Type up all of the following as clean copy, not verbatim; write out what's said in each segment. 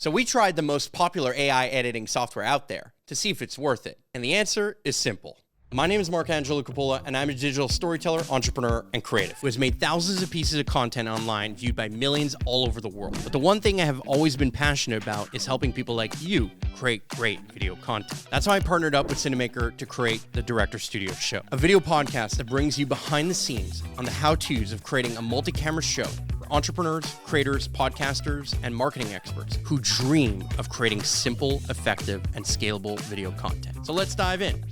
So we tried the most popular AI editing software out there to see if it's worth it. And the answer is simple. My name is Marc Angelo and I'm a digital storyteller, entrepreneur, and creative who has made thousands of pieces of content online viewed by millions all over the world. But the one thing I have always been passionate about is helping people like you create great video content. That's why I partnered up with Cinemaker to create the Director Studio Show, a video podcast that brings you behind the scenes on the how-tos of creating a multi-camera show for entrepreneurs, creators, podcasters, and marketing experts who dream of creating simple, effective, and scalable video content. So let's dive in.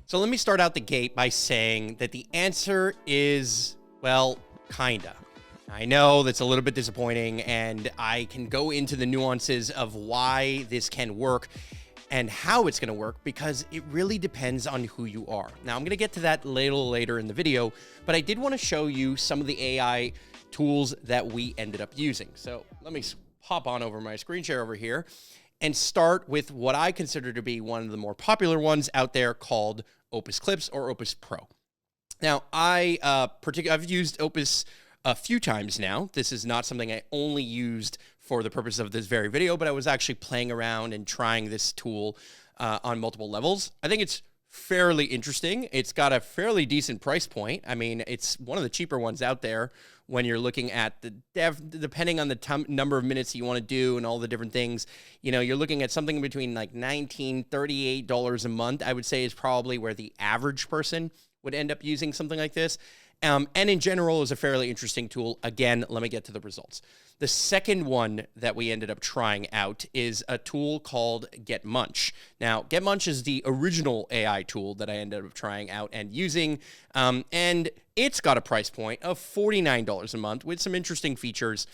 So let me start out the gate by saying that the answer is, well, kinda. I know that's a little bit disappointing, and I can go into the nuances of why this can work and how it's gonna work because it really depends on who you are. Now, I'm gonna get to that a little later in the video, but I did wanna show you some of the AI tools that we ended up using. So let me hop on over my screen share over here and start with what I consider to be one of the more popular ones out there called Opus Clips or Opus Pro. Now, I've used Opus a few times now. This is not something I only used for the purpose of this very video, but I was actually playing around and trying this tool on multiple levels. I think it's fairly interesting. It's got a fairly decent price point. I mean, it's one of the cheaper ones out there when you're looking at the depending on the number of minutes you want to do and all the different things, you know, you're looking at something between like $19, $38 a month, I would say is probably where the average person would end up using something like this. And in general, is a fairly interesting tool. Again, let me get to the results. The second one that we ended up trying out is a tool called GetMunch. Now, GetMunch is the original AI tool that I ended up trying out and using, and it's got a price point of $49 a month with some interesting features.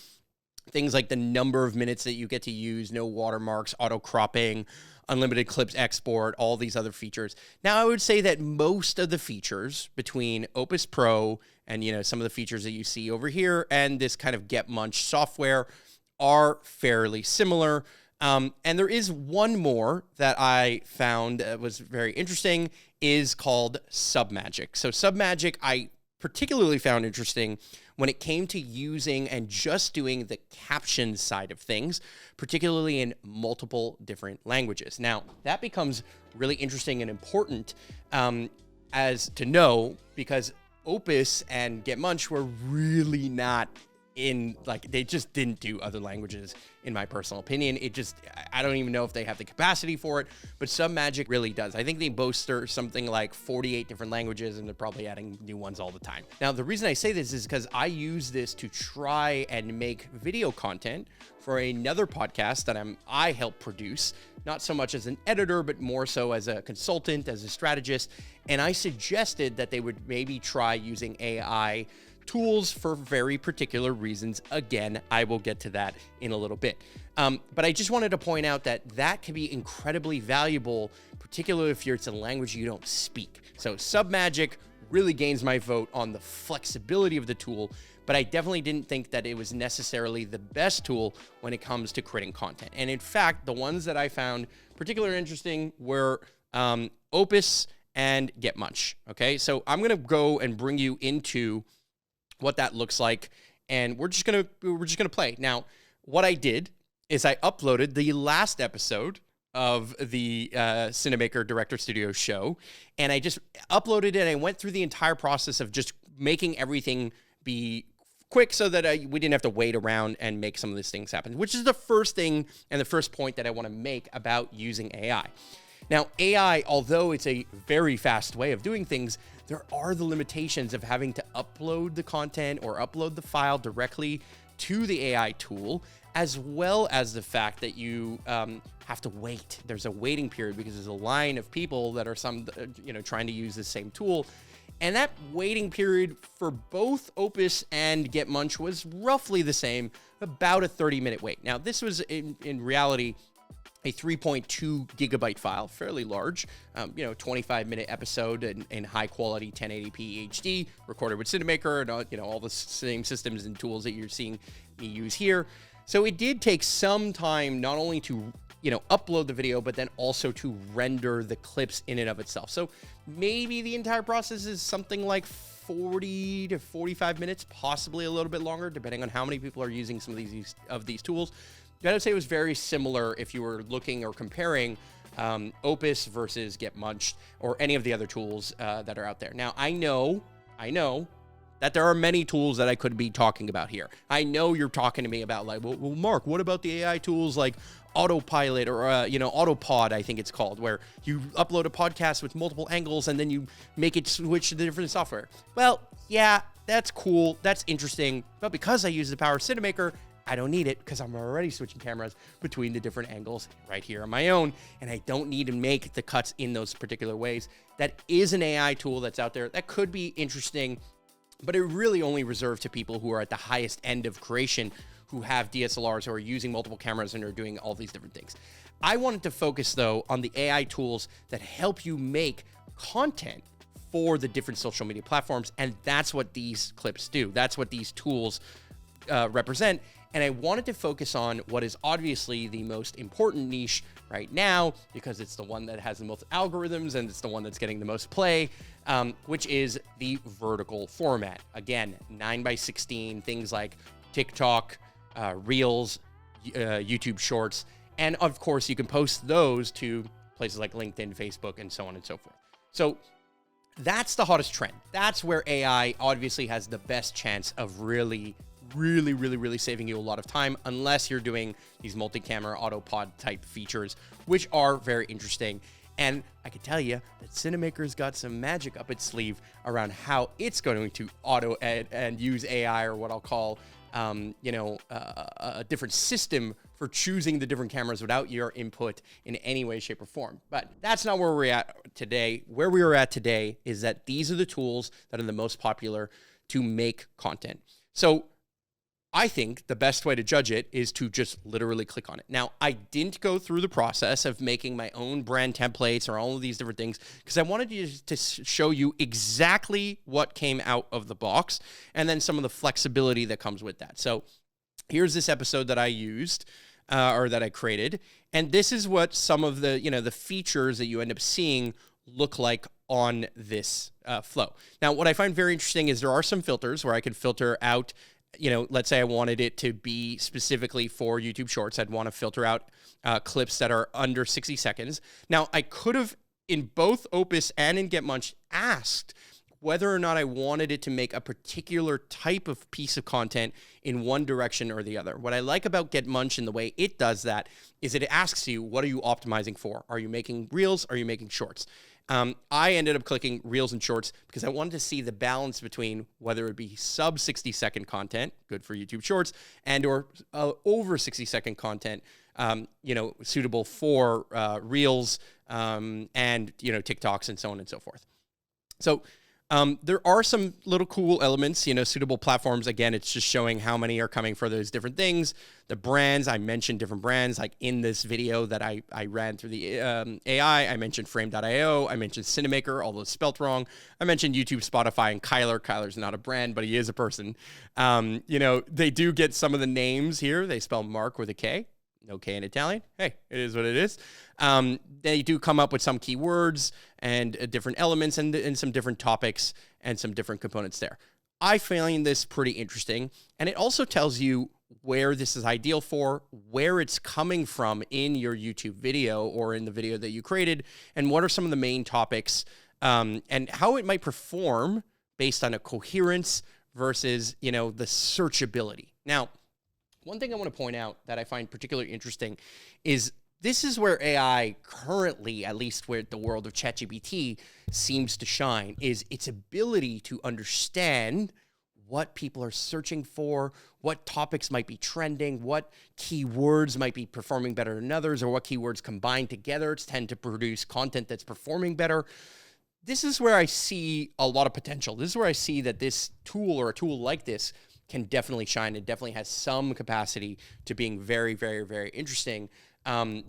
Things like the number of minutes that you get to use, no watermarks, auto cropping, unlimited clips export, all these other features. Now, I would say that most of the features between Opus Pro and, you know, some of the features that you see over here and this kind of GetMunch software are fairly similar. And there is one more that I found was very interesting, is called Submagic. So Submagic, I particularly found interesting when it came to using and just doing the caption side of things, particularly in multiple different languages. Now, that becomes really interesting and important as to know, because Opus and GetMunch were really not in, like, they just didn't do other languages, in my personal opinion. I don't even know if they have the capacity for it, but Submagic really does. I think they boast something like 48 different languages, and they're probably adding new ones all the time. Now, the reason I say this is because I use this to try and make video content for another podcast that I help produce, not so much as an editor, but more so as a consultant, as a strategist. And I suggested that they would maybe try using AI tools for very particular reasons. Again, I will get to that in a little bit. But I just wanted to point out that can be incredibly valuable, particularly if it's a language you don't speak. So Submagic really gains my vote on the flexibility of the tool, but I definitely didn't think that it was necessarily the best tool when it comes to creating content. And in fact, the ones that I found particularly interesting were Opus and GetMunch. Okay, so I'm gonna go and bring you into what that looks like, and we're just gonna play. Now, what I did is I uploaded the last episode of the Cinemaker Director Studio Show, and I just uploaded it, and I went through the entire process of just making everything be quick so that we didn't have to wait around and make some of these things happen, which is the first thing and the first point that I want to make about using AI. Now, AI, although it's a very fast way of doing things, there are the limitations of having to upload the content or upload the file directly to the AI tool, as well as the fact that you have to wait. There's a waiting period because there's a line of people that are trying to use the same tool. And that waiting period for both Opus and GetMunch was roughly the same, about a 30-minute wait. Now, this was in reality a 3.2 gigabyte file, fairly large, 25-minute episode in high quality 1080p HD, recorded with Cinemaker and all the same systems and tools that you're seeing me use here. So it did take some time not only to upload the video, but then also to render the clips in and of itself. So maybe the entire process is something like 40 to 45 minutes, possibly a little bit longer, depending on how many people are using some of these tools. I would say it was very similar if you were looking or comparing Opus versus Get Munched or any of the other tools that are out there. Now, I know that there are many tools that I could be talking about here. I know you're talking to me about like, well, Mark, what about the AI tools like Autopilot or, Autopod, I think it's called, where you upload a podcast with multiple angles and then you make it switch to the different software. Well, yeah, that's cool. That's interesting. But because I use the Power Cinemaker, I don't need it because I'm already switching cameras between the different angles right here on my own, and I don't need to make the cuts in those particular ways. That is an AI tool that's out there that could be interesting, but it really only reserved to people who are at the highest end of creation, who have DSLRs, who are using multiple cameras and are doing all these different things. I wanted to focus, though, on the AI tools that help you make content for the different social media platforms, and that's what these clips do. That's what these tools represent. And I wanted to focus on what is obviously the most important niche right now, because it's the one that has the most algorithms and it's the one that's getting the most play, which is the vertical format. Again, 9:16, things like TikTok, Reels, YouTube Shorts, and of course you can post those to places like LinkedIn, Facebook, and so on and so forth. So that's the hottest trend. That's where AI obviously has the best chance of really saving you a lot of time, unless you're doing these multi-camera autopod type features, which are very interesting. And I can tell you that Cinemaker's got some magic up its sleeve around how it's going to auto edit and use AI, or what I'll call a different system for choosing the different cameras without your input in any way, shape, or form. But that's not where we're at today. Where we are at today is that these are the tools that are the most popular to make content. So I think the best way to judge it is to just literally click on it. Now, I didn't go through the process of making my own brand templates or all of these different things because I wanted to show you exactly what came out of the box and then some of the flexibility that comes with that. So here's this episode that I used or that I created, and this is what some of the the features that you end up seeing look like on this flow. Now, what I find very interesting is there are some filters where I can filter out. Let's say I wanted it to be specifically for YouTube Shorts. I'd want to filter out clips that are under 60 seconds. Now, I could have, in both Opus and in Get Munched, asked whether or not I wanted it to make a particular type of piece of content in one direction or the other. What I like about Get Munched and the way it does that is it asks you, what are you optimizing for? Are you making Reels? Are you making Shorts? I ended up clicking Reels and Shorts because I wanted to see the balance between whether it be sub 60-second content, good for YouTube Shorts, and or over 60-second content, suitable for Reels and TikToks and so on and so forth. So there are some little cool elements, suitable platforms. Again, it's just showing how many are coming for those different things. The brands, I mentioned different brands, like in this video that I ran through the AI, I mentioned Frame.io, I mentioned Cinemaker, although it's spelt wrong. I mentioned YouTube, Spotify, and Kyler. Kyler's not a brand, but he is a person. They do get some of the names here. They spell Mark with a K. No K in Italian. Hey, it is what it is. They do come up with some keywords and different elements and some different topics and some different components there. I find this pretty interesting. And it also tells you where this is ideal for, where it's coming from in your YouTube video or in the video that you created, and what are some of the main topics and how it might perform based on a coherence versus, the searchability. Now, one thing I want to point out that I find particularly interesting is this is where AI currently, at least where the world of ChatGPT seems to shine, is its ability to understand what people are searching for, what topics might be trending, what keywords might be performing better than others, or what keywords combined together tend to produce content that's performing better. This is where I see a lot of potential. This is where I see that this tool or a tool like this can definitely shine. It definitely has some capacity to being very, very, very interesting.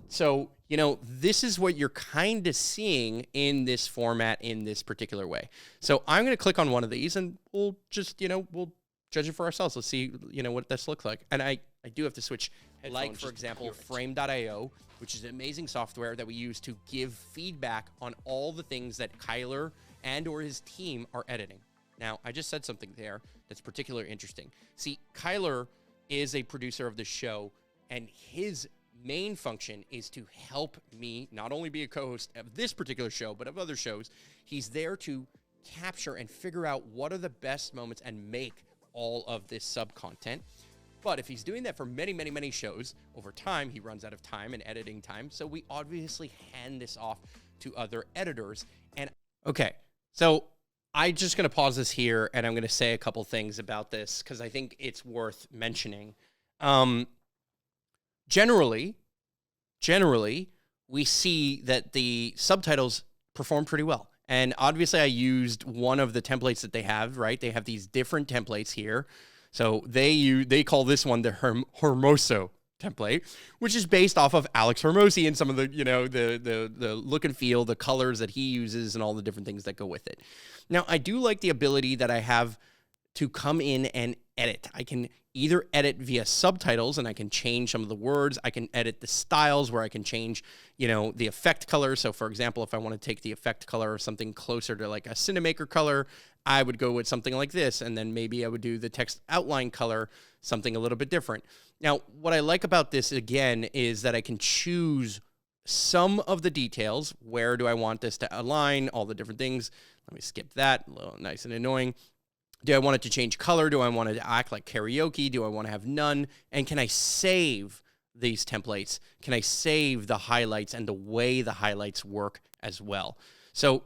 So, this is what you're kind of seeing in this format in this particular way. So I'm going to click on one of these and we'll just, we'll judge it for ourselves. Let's see, what this looks like. And I do have to switch like, for example, Frame.io, which is amazing software that we use to give feedback on all the things that Kyler and or his team are editing. Now, I just said something there that's particularly interesting. See, Kyler is a producer of the show, and his main function is to help me not only be a co-host of this particular show, but of other shows. He's there to capture and figure out what are the best moments and make all of this sub-content. But if he's doing that for many, many, many shows, over time, he runs out of time and editing time. So we obviously hand this off to other editors. And okay, so I'm just going to pause this here, and I'm going to say a couple things about this because I think it's worth mentioning. Generally, we see that the subtitles perform pretty well. And obviously, I used one of the templates that they have, right? They have these different templates here. So they call this one the Hermoso template, which is based off of Alex Hermosi and some of the, the look and feel, the colors that he uses and all the different things that go with it. Now, I do like the ability that I have to come in and edit. I can either edit via subtitles and I can change some of the words. I can edit the styles where I can change, the effect color. So for example, if I want to take the effect color or something closer to like a Cinemaker color, I would go with something like this. And then maybe I would do the text outline color, something a little bit different. Now, what I like about this again is that I can choose some of the details. Where do I want this to align? All the different things. Let me skip that. A little nice and annoying. Do I want it to change color? Do I want it to act like karaoke? Do I want to have none? And can I save these templates? Can I save the highlights and the way the highlights work as well? So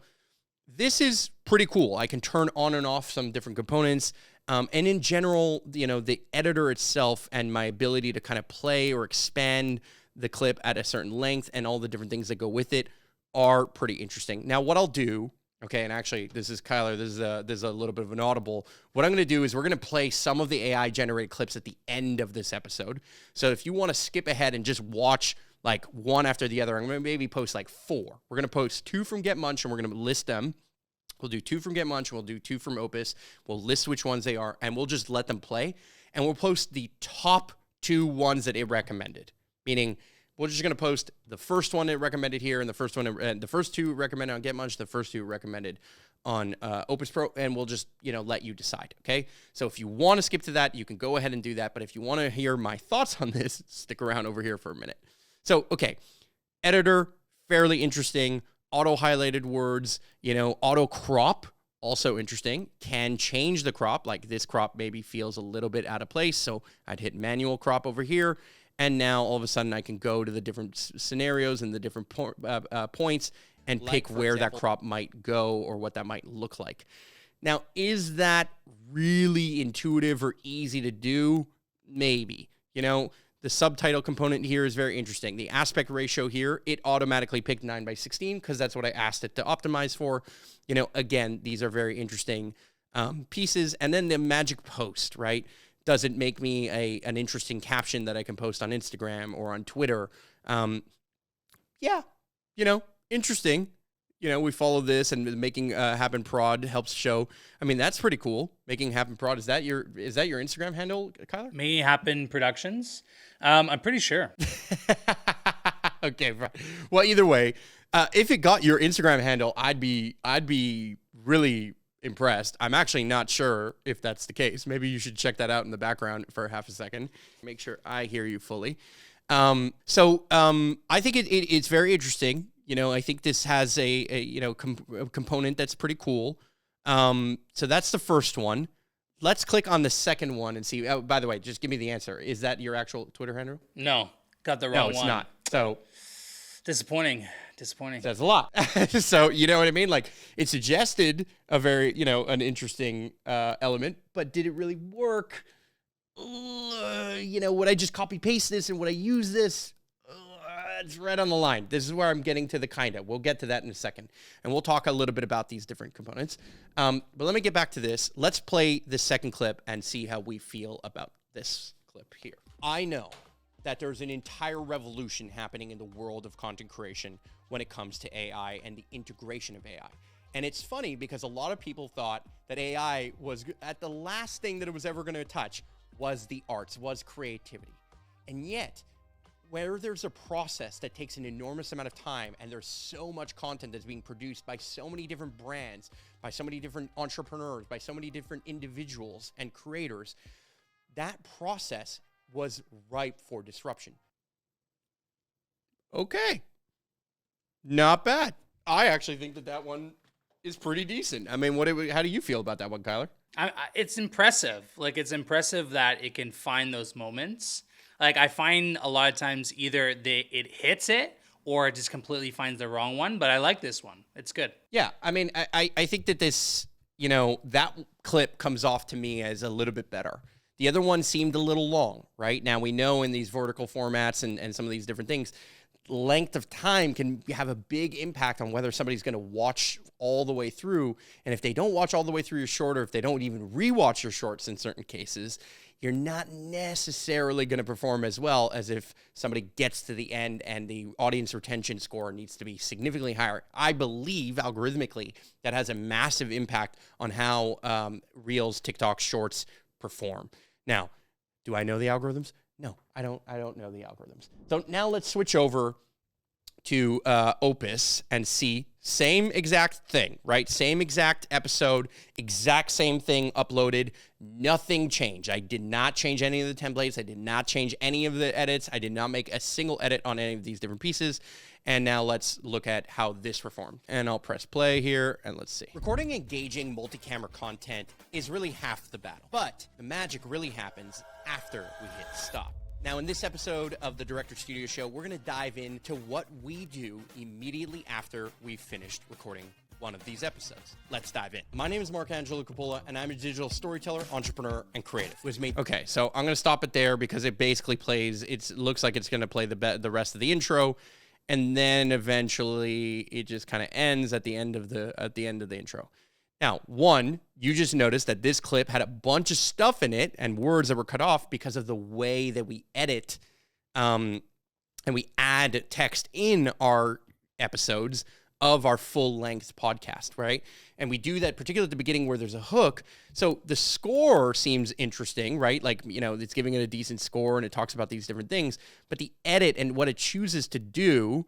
this is pretty cool. I can turn on and off some different components. And in general, the editor itself and my ability to kind of play or expand the clip at a certain length and all the different things that go with it are pretty interesting. Now, what I'll do, okay, and actually, this is Kyler. This is a little bit of an audible. What I'm going to do is we're going to play some of the AI-generated clips at the end of this episode. So if you want to skip ahead and just watch like one after the other, I'm going to maybe post like 4. We're going to post 2 from Get Munch, and we're going to list them. We'll do 2 from Get Munch, and we'll do 2 from Opus. We'll list which ones they are, and we'll just let them play. And we'll post the top 2 ones that it recommended, meaning we're just going to post the first one it recommended here, and the first 2 recommended on Get Munch, the first 2 recommended on Opus Pro, and we'll just, let you decide, okay? So if you want to skip to that, you can go ahead and do that, but if you want to hear my thoughts on this, stick around over here for a minute. So, okay, editor, fairly interesting, auto-highlighted words, auto-crop, also interesting, can change the crop, like this crop maybe feels a little bit out of place, so I'd hit manual crop over here, and now all of a sudden I can go to the different scenarios and the different points and pick where that crop might go or what that might look like. Now, is that really intuitive or easy to do? Maybe. The subtitle component here is very interesting. The aspect ratio here, it automatically picked 9:16 because that's what I asked it to optimize for. Again, these are very interesting pieces. And then the magic post, right? Does it make me an interesting caption that I can post on Instagram or on Twitter? Yeah, interesting. We follow this, and making happen prod helps show. I mean, that's pretty cool. Making happen prod, is that your Instagram handle, Kyler? May Happen Productions. I'm pretty sure. Okay, well, either way, if it got your Instagram handle, I'd be really impressed. I'm actually not sure if that's the case. Maybe you should check that out in the background for half a second. Make sure I hear you fully. So I think it's very interesting. I think this has a component that's pretty cool. So that's the first one. Let's click on the second one and see. Oh, by the way, just give me the answer. Is that your actual Twitter handle? No, got the wrong one. No, it's not. So disappointing. That's a lot. So, you know what I mean? Like, it suggested a very, an interesting element, but did it really work? Would I just copy paste this and would I use this? It's right on the line. This is where I'm getting to the kind of. We'll get to that in a second. And we'll talk a little bit about these different components. But let me get back to this. Let's play the second clip and see how we feel about this clip here. I know that there's an entire revolution happening in the world of content creation when it comes to AI and the integration of AI. And it's funny because a lot of people thought that AI was at the last thing that it was ever going to touch was the arts, was creativity. And yet, where there's a process that takes an enormous amount of time and there's so much content that's being produced by so many different brands, by so many different entrepreneurs, by so many different individuals and creators, that process was ripe for disruption. Okay. Not bad. I actually think that one is pretty decent. I mean, how do you feel about that one, Kyler? It's impressive. Like, it's impressive that it can find those moments. Like, I find a lot of times either it hits it or it just completely finds the wrong one. But I like this one. It's good. Yeah. I mean, I think that this, that clip comes off to me as a little bit better. The other one seemed a little long, right? Now, we know in these vertical formats and some of these different things, length of time can have a big impact on whether somebody's going to watch all the way through. And if they don't watch all the way through your short, or if they don't even rewatch your shorts in certain cases, you're not necessarily going to perform as well as if somebody gets to the end and the audience retention score needs to be significantly higher. I believe algorithmically that has a massive impact on how Reels, TikTok, Shorts perform. Now, do I know the algorithms? No, I don't know the algorithms. So now let's switch over to Opus and see same exact thing, right? Same exact episode, exact same thing uploaded. Nothing changed. I did not change any of the templates. I did not change any of the edits. I did not make a single edit on any of these different pieces. And now let's look at how this performed. And I'll press play here and let's see. Recording engaging multi-camera content is really half the battle, but the magic really happens after we hit stop. Now, in this episode of the Director Studio Show, we're going to dive into what we do immediately after we've finished recording one of these episodes. Let's dive in. My name is Marc Angelo and I'm a digital storyteller, entrepreneur, and creative. It was me. Okay, so I'm going to stop it there because it basically plays, it looks like it's going to play the rest of the intro, and then eventually it just kind of ends at the end of the intro. Now, one, you just noticed that this clip had a bunch of stuff in it and words that were cut off because of the way that we edit and we add text in our episodes of our full-length podcast, right? And we do that particularly at the beginning where there's a hook. So the score seems interesting, right? Like, it's giving it a decent score and it talks about these different things, but the edit and what it chooses to do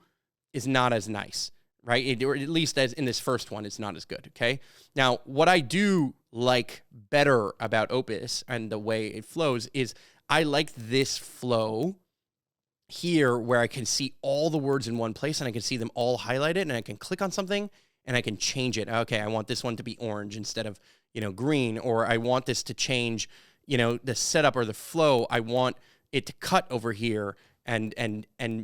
is not as nice. Right? Or at least as in this first one, it's not as good, okay? Now, what I do like better about Opus and the way it flows is I like this flow here where I can see all the words in one place and I can see them all highlighted and I can click on something and I can change it. Okay, I want this one to be orange instead of, green, or I want this to change, the setup or the flow. I want it to cut over here and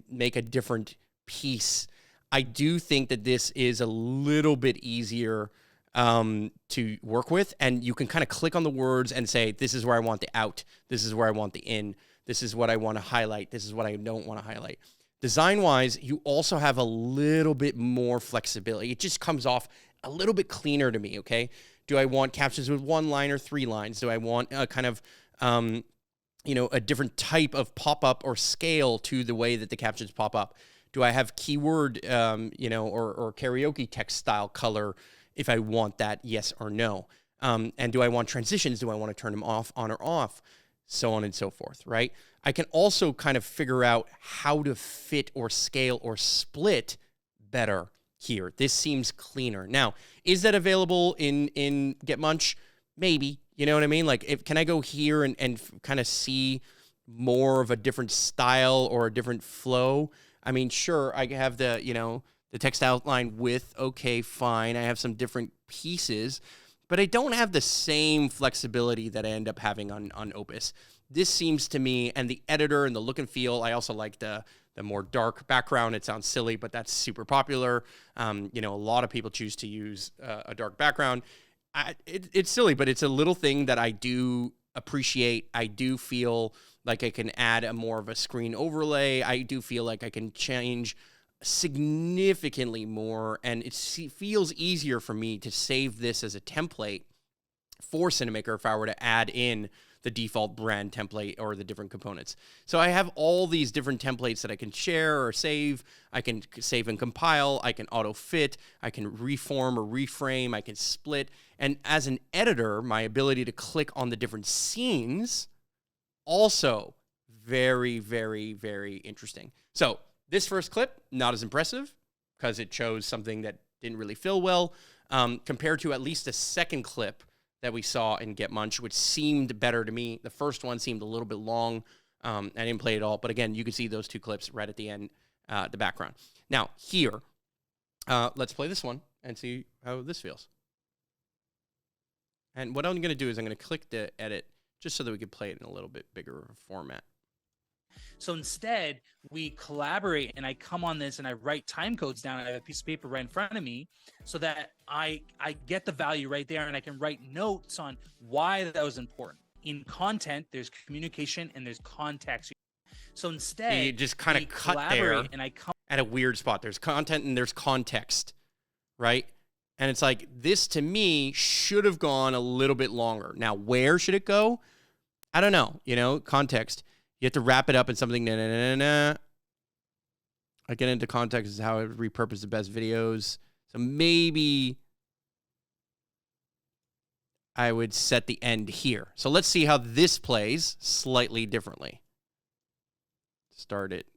make a different piece. I do think that this is a little bit easier to work with, and you can kind of click on the words and say, this is where I want the out, this is where I want the in, this is what I want to highlight, this is what I don't want to highlight. Design-wise, you also have a little bit more flexibility. It just comes off a little bit cleaner to me, okay? Do I want captions with 1 line or 3 lines? Do I want a kind of a different type of pop-up or scale to the way that the captions pop up? Do I have keyword, or karaoke text style color if I want that, yes or no? And do I want transitions? Do I want to turn them off, on or off? So on and so forth, right? I can also kind of figure out how to fit or scale or split better here. This seems cleaner. Now, is that available in Get Munch? Maybe, you know what I mean? Like, can I go here and kind of see more of a different style or a different flow? I mean, sure, I have the text outline width. Okay, fine. I have some different pieces, but I don't have the same flexibility that I end up having on Opus. This seems to me, and the editor and the look and feel, I also like the more dark background. It sounds silly, but that's super popular. A lot of people choose to use a dark background. It's silly, but it's a little thing that I do appreciate. I do feel like I can add a more of a screen overlay. I do feel like I can change significantly more, and it feels easier for me to save this as a template for Cinemaker if I were to add in the default brand template or the different components. So I have all these different templates that I can share or save. I can save and compile. I can auto fit. I can reform or reframe. I can split. And as an editor, my ability to click on the different scenes also very, very, very interesting. So this first clip, not as impressive because it chose something that didn't really feel well, compared to at least the second clip that we saw in Get Munch, which seemed better to me. The first one seemed a little bit long. I didn't play it all, but again, you can see those two clips right at the end, the background. Now, here, let's play this one and see how this feels. And what I'm going to do is I'm going to click the edit just so that we can play it in a little bit bigger format. So instead, we collaborate, and I come on this and I write time codes down. I have a piece of paper right in front of me so that I get the value right there, and I can write notes on why that was important. In content, there's communication and there's context. So instead, you just kind of cut there and I come at a weird spot. There's content and there's context, right? And it's like, this to me should have gone a little bit longer. Now, where should it go? I don't know. Context. You have to wrap it up in something. I get into context is how I repurpose the best videos. So maybe I would set the end here. So let's see how this plays slightly differently. Start it.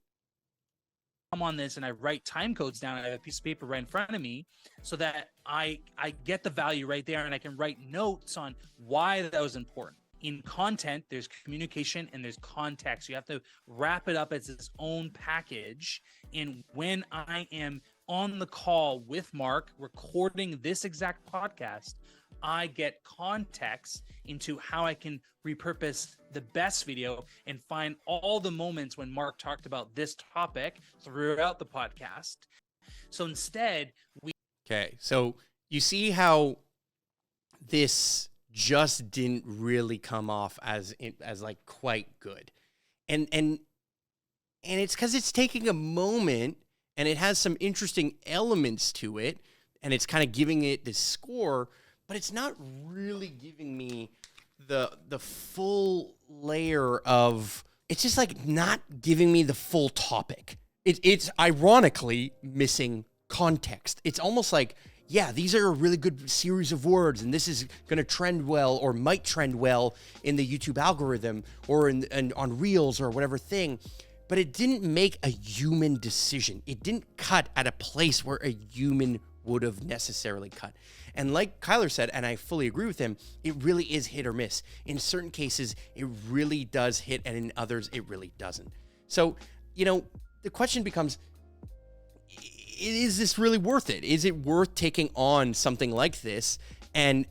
come on this and I write time codes down. I have a piece of paper right in front of me so that I get the value right there, and I can write notes on why that was important. In content, there's communication and there's context. You have to wrap it up as its own package. And when I am on the call with Marc recording this exact podcast, I get context into how I can repurpose the best video and find all the moments when Marc talked about this topic throughout the podcast. So instead, Okay, so you see how this just didn't really come off as like quite good. And it's because it's taking a moment and it has some interesting elements to it, and it's kind of giving it this score, but it's not really giving me the full layer of, it's just like not giving me the full topic. It's ironically missing context. It's almost like, yeah, these are a really good series of words, and this is going to trend well or might trend well in the YouTube algorithm or on Reels or whatever thing, but it didn't make a human decision. It didn't cut at a place where a human would have necessarily cut. And like Kyler said, and I fully agree with him, it really is hit or miss. In certain cases, it really does hit, and in others, it really doesn't. So, the question becomes, is this really worth it? Is it worth taking on something like this? And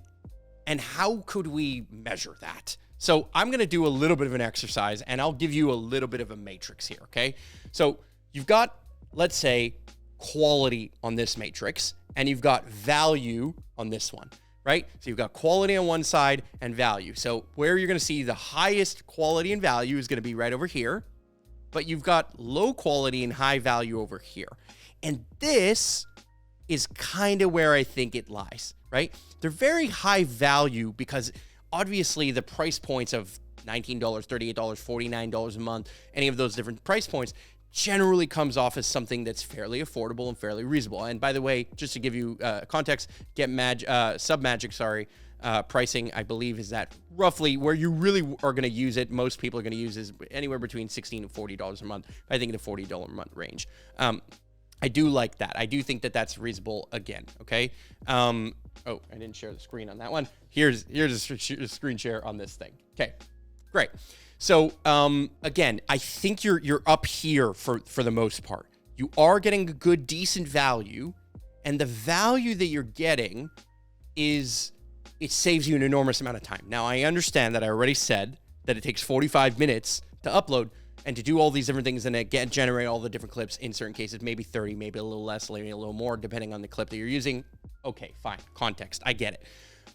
how could we measure that? So I'm going to do a little bit of an exercise, and I'll give you a little bit of a matrix here, okay? So you've got, let's say, quality on this matrix, and you've got value on this one, right? So you've got quality on one side and value. So where you're going to see the highest quality and value is going to be right over here, but you've got low quality and high value over here. And this is kind of where I think it lies, right? They're very high value because obviously the price points of $19, $38, $49 a month, any of those different price points generally comes off as something that's fairly affordable and fairly reasonable. And by the way, just to give you context, Submagic, pricing, I believe, is that roughly where you really are going to use it. Most people are going to use is anywhere between $16 and $40 a month. I think the $40 a month range. I do like that. I do think that that's reasonable again, okay? Oh, I didn't share the screen on that one. Here's a screen share on this thing. Okay, great. So, again, I think you're up here for the most part. You are getting a good, decent value, and the value that you're getting is, it saves you an enormous amount of time. Now, I understand that I already said that it takes 45 minutes to upload, and to do all these different things and again generate all the different clips, in certain cases, maybe 30, maybe a little less, maybe a little more, depending on the clip that you're using. Okay, fine. Context. I get it.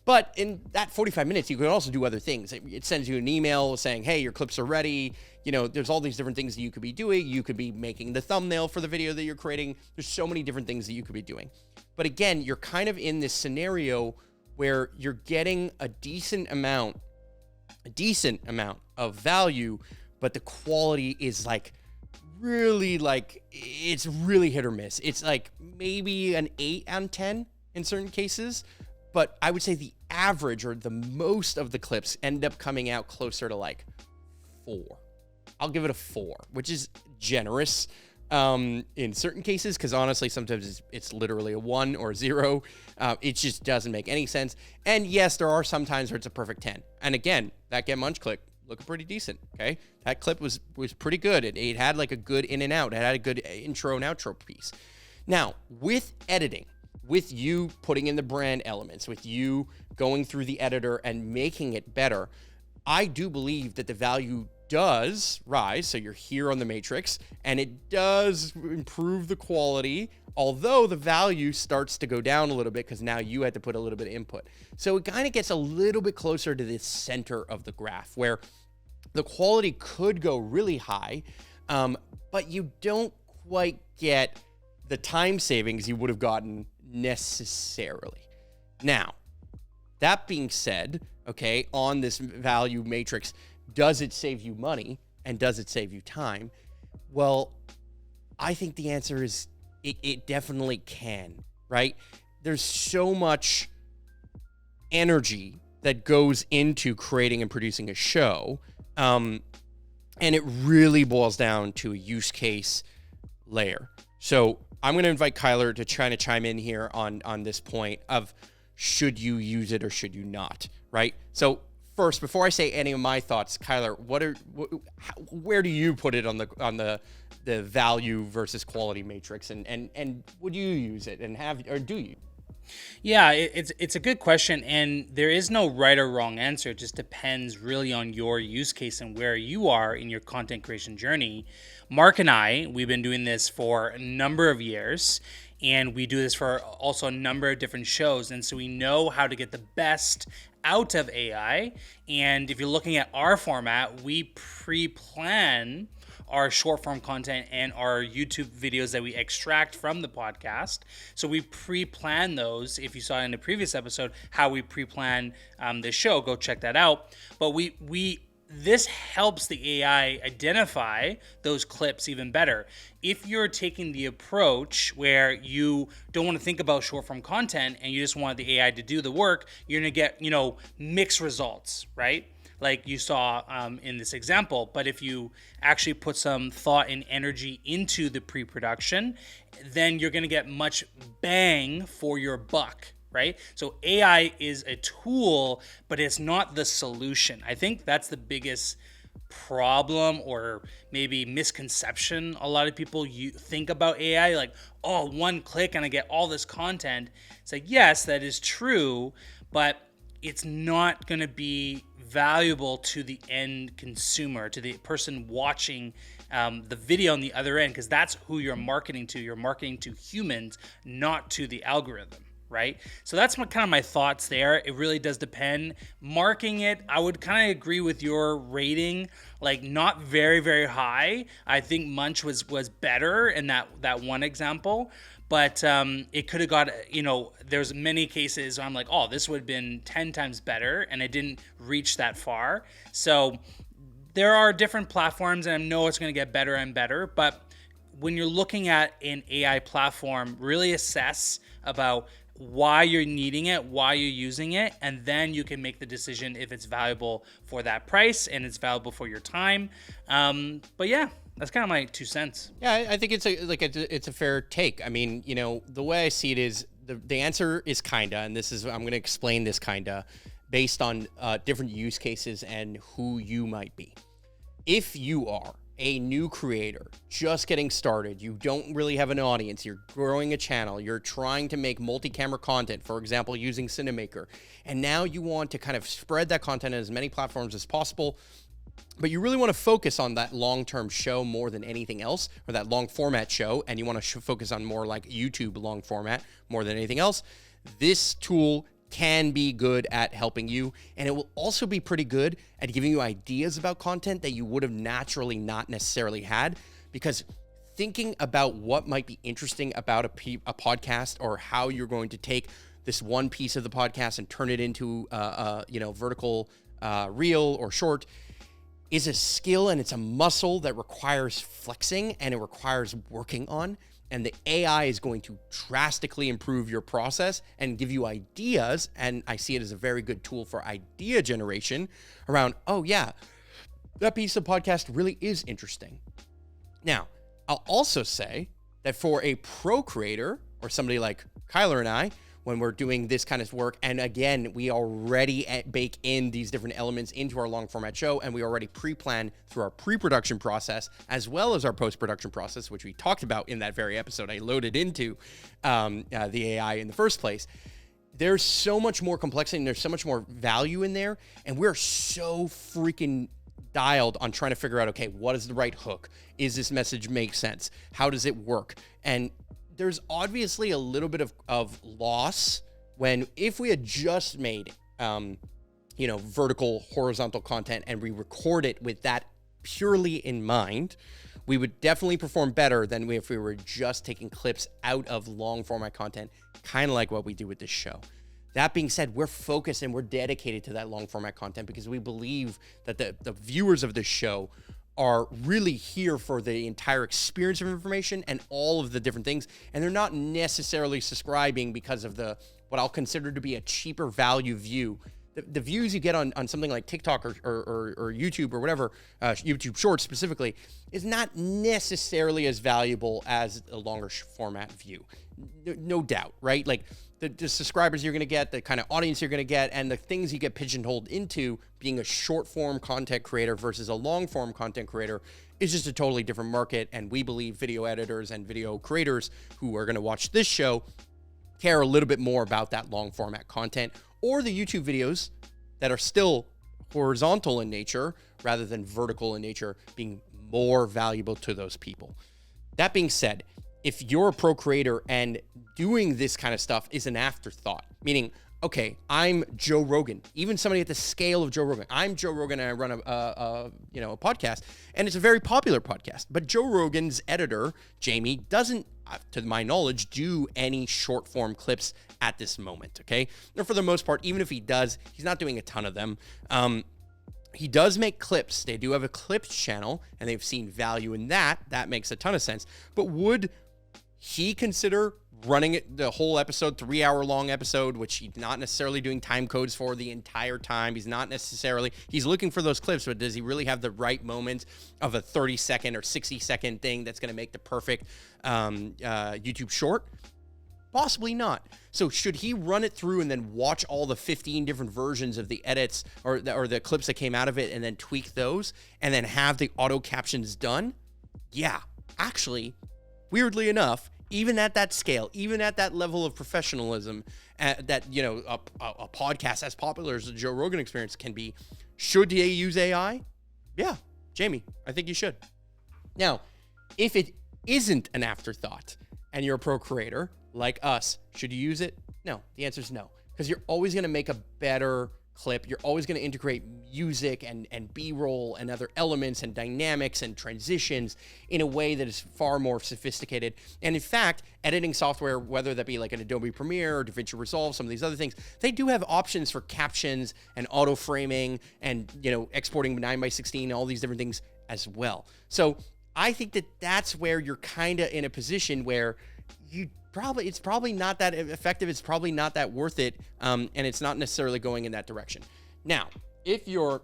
But in that 45 minutes, you can also do other things. It sends you an email saying, hey, your clips are ready. There's all these different things that you could be doing. You could be making the thumbnail for the video that you're creating. There's so many different things that you could be doing. But again, you're kind of in this scenario where you're getting a decent amount of value, but the quality is really it's really hit or miss. It's like maybe an 8 out of 10 in certain cases, but I would say the average or the most of the clips end up coming out closer to 4. I'll give it a 4, which is generous in certain cases, because honestly, sometimes it's literally a 1 or a 0. It just doesn't make any sense. And yes, there are some times where it's a perfect 10. And again, that Get Munch clip looking pretty decent, okay? That clip was pretty good. It had like a good in and out. It had a good intro and outro piece. Now, with editing, with you putting in the brand elements, with you going through the editor and making it better, I do believe that the value does rise. So you're here on the Matrix, and it does improve the quality, although the value starts to go down a little bit because now you had to put a little bit of input. So it kind of gets a little bit closer to the center of the graph where the quality could go really high, but you don't quite get the time savings you would have gotten necessarily. Now, that being said, okay, on this value matrix, does it save you money and does it save you time? Well, I think the answer is it definitely can, right? There's so much energy that goes into creating and producing a show, and it really boils down to a use case layer. So I'm going to invite Kyler to try to chime in here on this point of should you use it or should you not, right? So first, before I say any of my thoughts, Kyler, where do you put it on the value versus quality matrix, and would you use it or do you? Yeah, it's a good question, and there is no right or wrong answer. It just depends really on your use case and where you are in your content creation journey. Marc and we've been doing this for a number of years, and we do this for also a number of different shows, and so we know how to get the best out of AI. And if you're looking at our format, we pre-plan our short form content and our YouTube videos that we extract from the podcast. So we pre-plan those. If you saw in the previous episode how we pre-plan this show, go check that out. But this helps the AI identify those clips even better. If you're taking the approach where you don't want to think about short form content and you just want the AI to do the work, you're gonna get mixed results, right? Like you saw in this example. But if you actually put some thought and energy into the pre-production, then you're going to get much bang for your buck, right? So AI is a tool, but it's not the solution. I think that's the biggest problem or maybe misconception a lot of people think about AI, like, oh, one click and I get all this content. It's like, yes, that is true, but it's not going to be valuable to the end consumer, to the person watching the video on the other end, because that's who you're marketing to. You're marketing to humans, not to the algorithm, right? So that's kind of my thoughts there. It really does depend. Marking it, I would kind of agree with your rating, like not very, very high. I think Munch was better in that one example. But it could have got, there's many cases where I'm like, oh, this would have been 10 times better, and it didn't reach that far. So there are different platforms, and I know it's going to get better and better. But when you're looking at an AI platform, really assess about why you're needing it, why you're using it, and then you can make the decision if it's valuable for that price and it's valuable for your time. But yeah. That's kind of my 2 cents. Yeah, I think it's a fair take. I mean, the way I see it is the answer is kinda, and I'm going to explain this kinda based on different use cases and who you might be. If you are a new creator, just getting started, you don't really have an audience, you're growing a channel, you're trying to make multi-camera content, for example, using Cinemaker, and now you want to kind of spread that content on as many platforms as possible, but you really want to focus on that long-term show more than anything else, or that long format show, and you want to focus on more like YouTube long format more than anything else, this tool can be good at helping you, and it will also be pretty good at giving you ideas about content that you would have naturally not necessarily had, because thinking about what might be interesting about a podcast, or how you're going to take this one piece of the podcast and turn it into vertical reel or short, is a skill, and it's a muscle that requires flexing and it requires working on. And the AI is going to drastically improve your process and give you ideas. And I see it as a very good tool for idea generation around, oh yeah, that piece of podcast really is interesting. Now, I'll also say that for a pro creator or somebody like Kyler and I, when we're doing this kind of work, and again, we already bake in these different elements into our long format show, and we already pre-plan through our pre-production process, as well as our post-production process, which we talked about in that very episode I loaded into the AI in the first place. There's so much more complexity and there's so much more value in there, and we're so freaking dialed on trying to figure out, okay, what is the right hook? Is this message make sense? How does it work? And there's obviously a little bit of loss if we had just made, vertical, horizontal content and we record it with that purely in mind, we would definitely perform better than if we were just taking clips out of long format content, kind of like what we do with this show. That being said, we're focused and we're dedicated to that long format content because we believe that the viewers of this show are really here for the entire experience of information and all of the different things. And they're not necessarily subscribing because of what I'll consider to be a cheaper value view. The views you get on something like TikTok or YouTube or whatever, YouTube Shorts specifically, is not necessarily as valuable as a longer format view. No doubt, right? Like the subscribers you're going to get, the kind of audience you're going to get, and the things you get pigeonholed into being a short form content creator versus a long form content creator is just a totally different market. And we believe video editors and video creators who are going to watch this show care a little bit more about that long format content, or the YouTube videos that are still horizontal in nature rather than vertical in nature being more valuable to those people. That being said, if you're a pro creator and doing this kind of stuff is an afterthought, meaning, okay, I'm Joe Rogan, even somebody at the scale of Joe Rogan. I'm Joe Rogan and I run a podcast, and it's a very popular podcast, but Joe Rogan's editor, Jamie, doesn't, to my knowledge, do any short form clips at this moment, okay? Or for the most part, even if he does, he's not doing a ton of them. He does make clips. They do have a clips channel, and they've seen value in that. That makes a ton of sense. But would he consider running it the whole episode, 3-hour long episode, which he's not necessarily doing time codes for the entire time? He's looking for those clips, but does he really have the right moments of a 30-second or 60-second thing that's going to make the perfect YouTube short? Possibly not. So should he run it through and then watch all the 15 different versions of the edits or the clips that came out of it and then tweak those and then have the auto captions done? Yeah, actually, weirdly enough, even at that scale, even at that level of professionalism, that, a podcast as popular as the Joe Rogan Experience can be, should they use AI? Yeah, Jamie, I think you should. Now, if it isn't an afterthought and you're a pro creator like us, should you use it? No, the answer is no, because you're always going to make a better clip. You're always going to integrate music and B-roll and other elements and dynamics and transitions in a way that is far more sophisticated. And in fact, editing software, whether that be like an Adobe Premiere or DaVinci Resolve, some of these other things, they do have options for captions and auto framing and, exporting 9:16, all these different things as well. So I think that that's where you're kind of in a position where it's probably not that effective. It's probably not that worth it. And it's not necessarily going in that direction. Now, if you're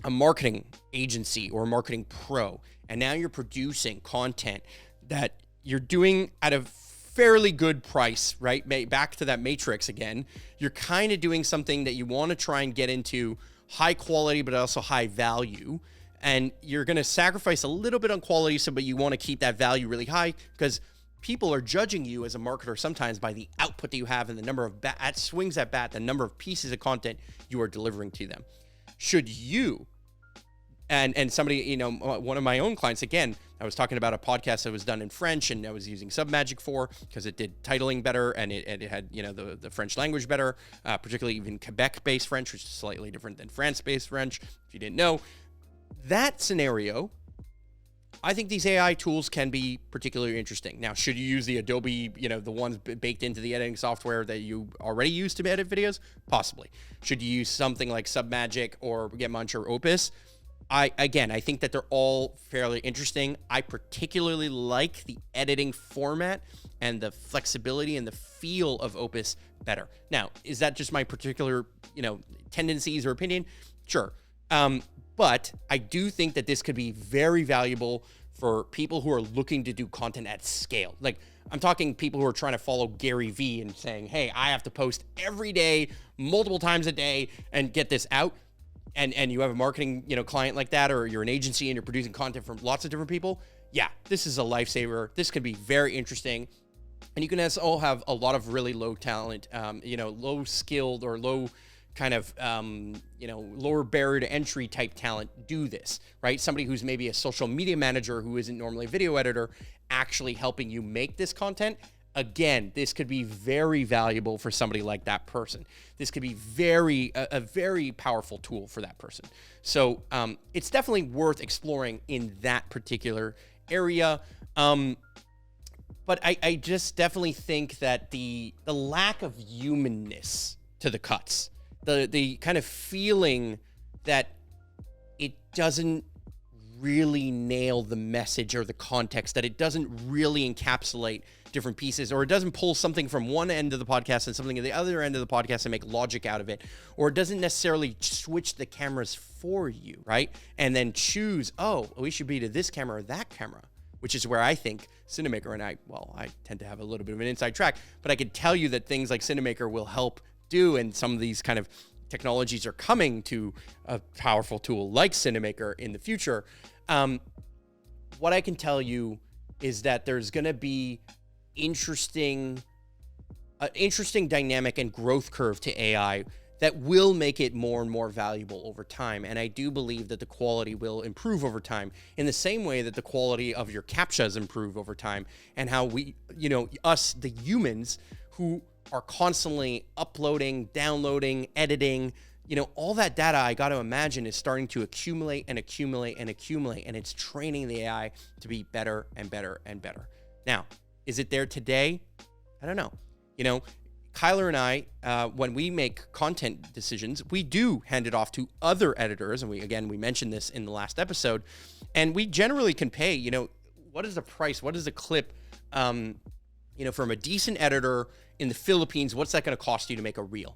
a marketing agency or a marketing pro, and now you're producing content that you're doing at a fairly good price, right? Back to that matrix again, you're kind of doing something that you want to try and get into high quality, but also high value. And you're going to sacrifice a little bit on quality, but you want to keep that value really high because people are judging you as a marketer sometimes by the output that you have and the number of swings at bat, the number of pieces of content you are delivering to them. Should you, and somebody, one of my own clients, again, I was talking about a podcast that was done in French and I was using Submagic for because it did titling better and it had, the French language better, particularly even Quebec-based French, which is slightly different than France-based French, if you didn't know. That scenario, I think these AI tools can be particularly interesting. Now, should you use the Adobe, the ones baked into the editing software that you already use to edit videos? Possibly. Should you use something like Submagic or Getmunch or Opus? I think that they're all fairly interesting. I particularly like the editing format and the flexibility and the feel of Opus better. Now, is that just my particular, tendencies or opinion? Sure. But I do think that this could be very valuable for people who are looking to do content at scale. Like, I'm talking people who are trying to follow Gary Vee and saying, hey, I have to post every day, multiple times a day, and get this out. And you have a marketing, client like that, or you're an agency and you're producing content from lots of different people. Yeah, this is a lifesaver. This could be very interesting. And you can also have a lot of really low talent, low skilled or low kind of, lower barrier to entry type talent do this, right? Somebody who's maybe a social media manager who isn't normally a video editor actually helping you make this content. Again, this could be very valuable for somebody like that person. This could be a very powerful tool for that person. So it's definitely worth exploring in that particular area. But I just definitely think that the lack of humanness to the cuts, the kind of feeling that it doesn't really nail the message or the context, that it doesn't really encapsulate different pieces, or it doesn't pull something from one end of the podcast and something at the other end of the podcast and make logic out of it, or it doesn't necessarily switch the cameras for you, right? And then choose, oh, we should be to this camera or that camera, which is where I think Cinemaker and I tend to have a little bit of an inside track, but I could tell you that things like Cinemaker will help do, and some of these kind of technologies are coming to a powerful tool like Cinemaker in the future. What I can tell you is that there's going to be interesting dynamic and growth curve to AI that will make it more and more valuable over time. And I do believe that the quality will improve over time in the same way that the quality of your CAPTCHAs improve over time, and how we, us, the humans who are constantly uploading, downloading, editing, all that data, I got to imagine, is starting to accumulate and accumulate and accumulate, and it's training the AI to be better and better and better. Now, is it there today? I don't know. Kyler and I, when we make content decisions, we do hand it off to other editors. And we mentioned this in the last episode, and we generally can pay, what is the price? What is the clip, from a decent editor in the Philippines? What's that going to cost you to make a reel?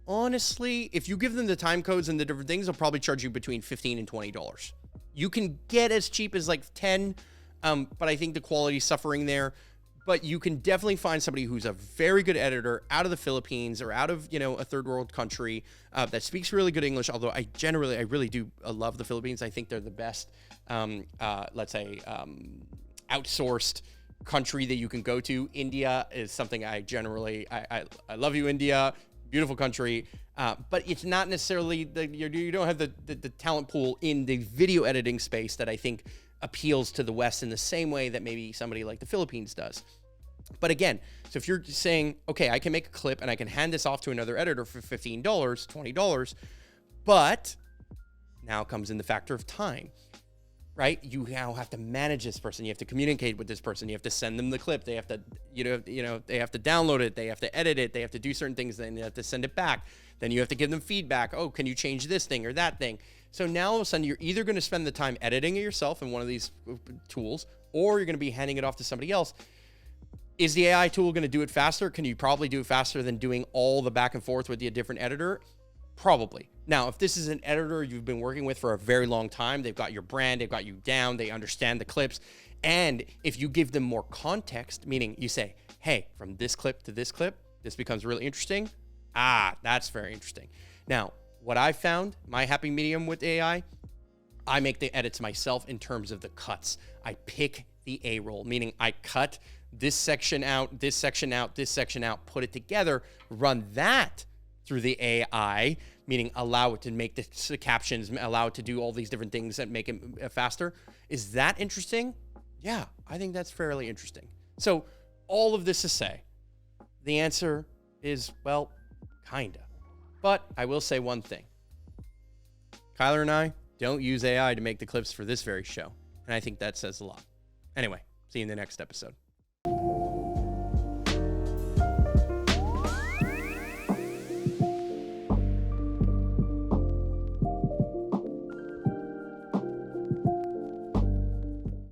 Honestly, if you give them the time codes and the different things, they'll probably charge you between $15 and $20. You can get as cheap as like 10, but I think the quality is suffering there. But you can definitely find somebody who's a very good editor out of the Philippines or out of, a third world country that speaks really good English. Although I really do love the Philippines. I think they're the best, outsourced country that you can go to. India is something I love you, India. Beautiful country, but it's not necessarily you don't have the talent pool in the video editing space that I think appeals to the West in the same way that maybe somebody like the Philippines does. But again, so if you're saying, okay, I can make a clip and I can hand this off to another editor for $15, $20, but now comes in the factor of time, right? You now have to manage this person. You have to communicate with this person. You have to send them the clip. They have to, they have to download it. They have to edit it. They have to do certain things. Then they have to send it back. Then you have to give them feedback. Oh, can you change this thing or that thing? So now all of a sudden you're either going to spend the time editing it yourself in one of these tools, or you're going to be handing it off to somebody else. Is the AI tool going to do it faster? Can you probably do it faster than doing all the back and forth with a different editor? Probably. Now, if this is an editor you've been working with for a very long time, they've got your brand, they've got you down, they understand the clips. And if you give them more context, meaning you say, hey, from this clip to this clip, this becomes really interesting. That's very interesting. Now, what I found, my happy medium with AI, I make the edits myself in terms of the cuts. I pick the A-roll, meaning I cut this section out, this section out, this section out, put it together, run that through the AI, meaning allow it to make the captions, allow it to do all these different things that make it faster. Is that interesting? Yeah, I think that's fairly interesting. So all of this to say, the answer is, well, kinda. But I will say one thing. Kyler and I don't use AI to make the clips for this very show. And I think that says a lot. Anyway, see you in the next episode.